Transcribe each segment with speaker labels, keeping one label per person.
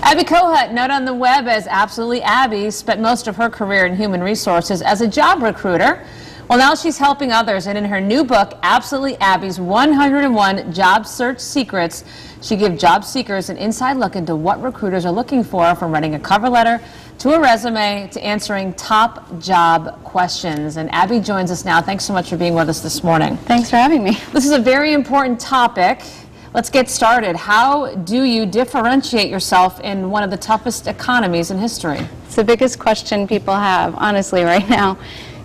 Speaker 1: Abby Kohut, known on the web as Absolutely Abby, spent most of her career in human resources as a job recruiter. Well, now she's helping others, and in her new book, Absolutely Abby's 101 Job Search Secrets, she gives job seekers an inside look into what recruiters are looking for, from writing a cover letter to a resume to answering top job questions. And Abby joins us now. Thanks so much for being with us this morning.
Speaker 2: Thanks for having me.
Speaker 1: This is a very important topic. Let's get started. How do you differentiate yourself in one of the toughest economies in history?
Speaker 2: It's the biggest question people have, honestly, right now.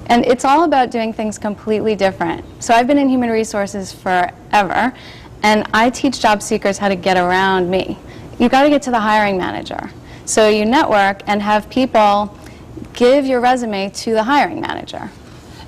Speaker 2: And it's all about doing things completely different. So I've been in human resources forever, and I teach job seekers how to get around me. You got to get to the hiring manager. So you network and have people give your resume to the hiring manager.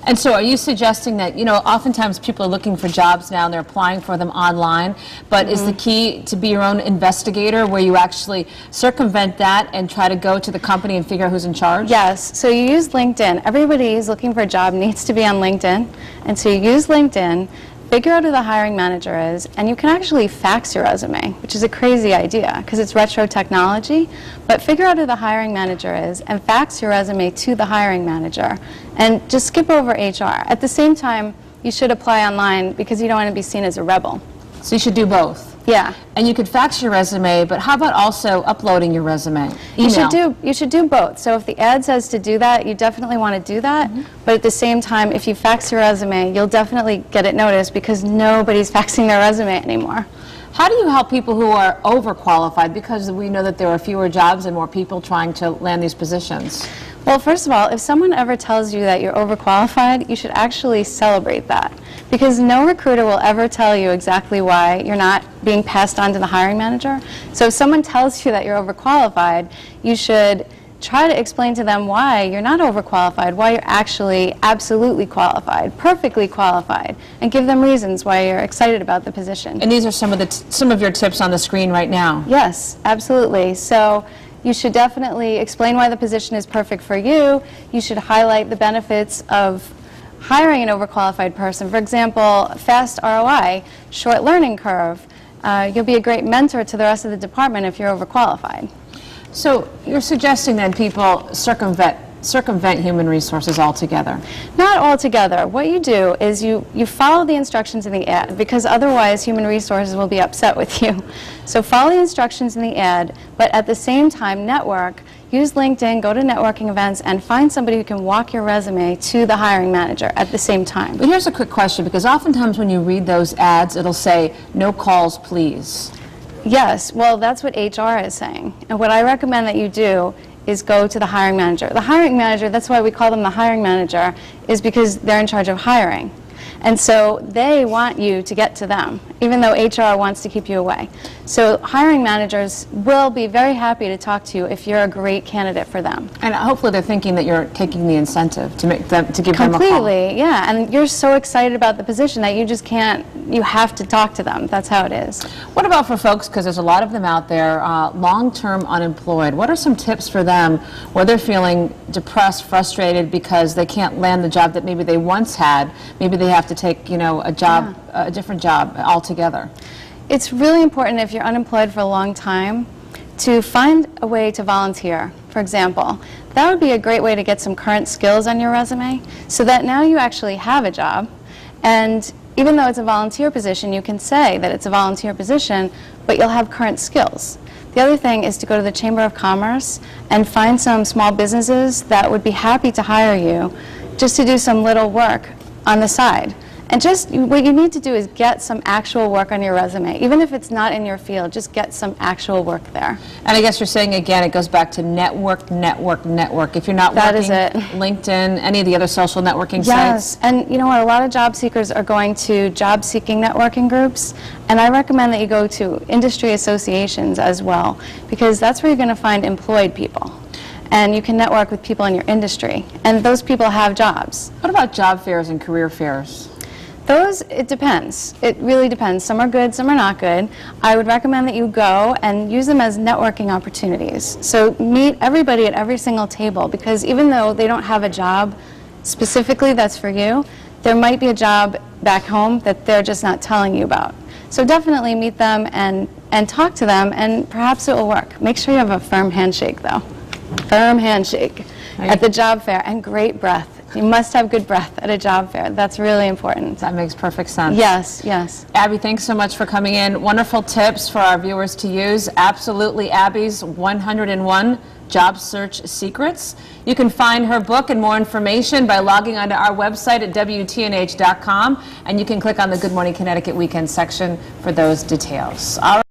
Speaker 1: And so are you suggesting that, oftentimes people are looking for jobs now and they're applying for them online, but is the key to be your own investigator, where you actually circumvent that and try to go to the company and figure out who's in charge?
Speaker 2: Yes. So you use LinkedIn. Everybody who's looking for a job needs to be on LinkedIn. And so you use LinkedIn, figure out who the hiring manager is, and you can actually fax your resume, which is a crazy idea because it's retro technology. But figure out who the hiring manager is and fax your resume to the hiring manager, and just skip over HR. At the same time, you should apply online because you don't want to be seen as a rebel.
Speaker 1: So you should do both?
Speaker 2: Yeah.
Speaker 1: And you could fax your resume, but how about also uploading your resume? Email.
Speaker 2: You should do both. So if the ad says to do that, you definitely want to do that. But at the same time, if you fax your resume, you'll definitely get it noticed because nobody's faxing their resume anymore.
Speaker 1: How do you help people who are overqualified, because we know that there are fewer jobs and more people trying to land these positions?
Speaker 2: Well, first of all, if someone ever tells you that you're overqualified, you should actually celebrate that, because no recruiter will ever tell you exactly why you're not being passed on to the hiring manager. So if someone tells you that you're overqualified, you should try to explain to them why you're not overqualified, why you're actually absolutely qualified, perfectly qualified, and give them reasons why you're excited about the position.
Speaker 1: And these are some of your tips on the screen right now.
Speaker 2: Yes, absolutely. So you should definitely explain why the position is perfect for you. You should highlight the benefits of hiring an overqualified person. For example, fast ROI, short learning curve. You'll be a great mentor to the rest of the department if you're overqualified.
Speaker 1: So you're suggesting that people circumvent human resources altogether?
Speaker 2: Not altogether. What you do is you follow the instructions in the ad, because otherwise human resources will be upset with you. So follow the instructions in the ad, but at the same time network. Use LinkedIn, go to networking events, and find somebody who can walk your resume to the hiring manager at the same time.
Speaker 1: But here's a quick question, because oftentimes when you read those ads, it'll say, "No calls, please."
Speaker 2: Yes, well, that's what HR is saying. And what I recommend that you do is go to the hiring manager. The hiring manager, that's why we call them the hiring manager, is because they're in charge of hiring. And so they want you to get to them, even though HR wants to keep you away. So hiring managers will be very happy to talk to you if you're a great candidate for them.
Speaker 1: And hopefully they're thinking that you're taking the incentive to give them a call.
Speaker 2: Completely, yeah. And you're so excited about the position that you just can't, you have to talk to them. That's how it is.
Speaker 1: What about for folks, because there's a lot of them out there, long-term unemployed? What are some tips for them where they're feeling depressed, frustrated because they can't land the job that maybe they once had? Maybe they have to take, a different job altogether.
Speaker 2: It's really important, if you're unemployed for a long time, to find a way to volunteer. For example, that would be a great way to get some current skills on your resume, so that now you actually have a job. And even though it's a volunteer position, you can say that it's a volunteer position, but you'll have current skills. The other thing is to go to the Chamber of Commerce and find some small businesses that would be happy to hire you just to do some little work on the side. And just what you need to do is get some actual work on your resume. Even if it's not in your field, just get some actual work there.
Speaker 1: And I guess you're saying, again, it goes back to network, network, network. If you're not working, LinkedIn, any of the other social networking sites.
Speaker 2: Yes, and you know what, a lot of job seekers are going to job-seeking networking groups, and I recommend that you go to industry associations as well, because that's where you're going to find employed people. And you can network with people in your industry, and those people have jobs.
Speaker 1: What about job fairs and career fairs?
Speaker 2: Those, it depends. It really depends. Some are good, some are not good. I would recommend that you go and use them as networking opportunities. So meet everybody at every single table, because even though they don't have a job specifically that's for you, there might be a job back home that they're just not telling you about. So definitely meet them and talk to them, and perhaps it will work. Make sure you have a firm handshake, though. Firm handshake at the job fair, and great breath. You must have good breath at a job fair. That's really important.
Speaker 1: That makes perfect sense.
Speaker 2: Yes, yes.
Speaker 1: Abby, thanks so much for coming in. Wonderful tips for our viewers to use. Absolutely Abby's 101 Job Search Secrets. You can find her book and more information by logging onto our website at WTNH.com, and you can click on the Good Morning Connecticut Weekend section for those details. All right.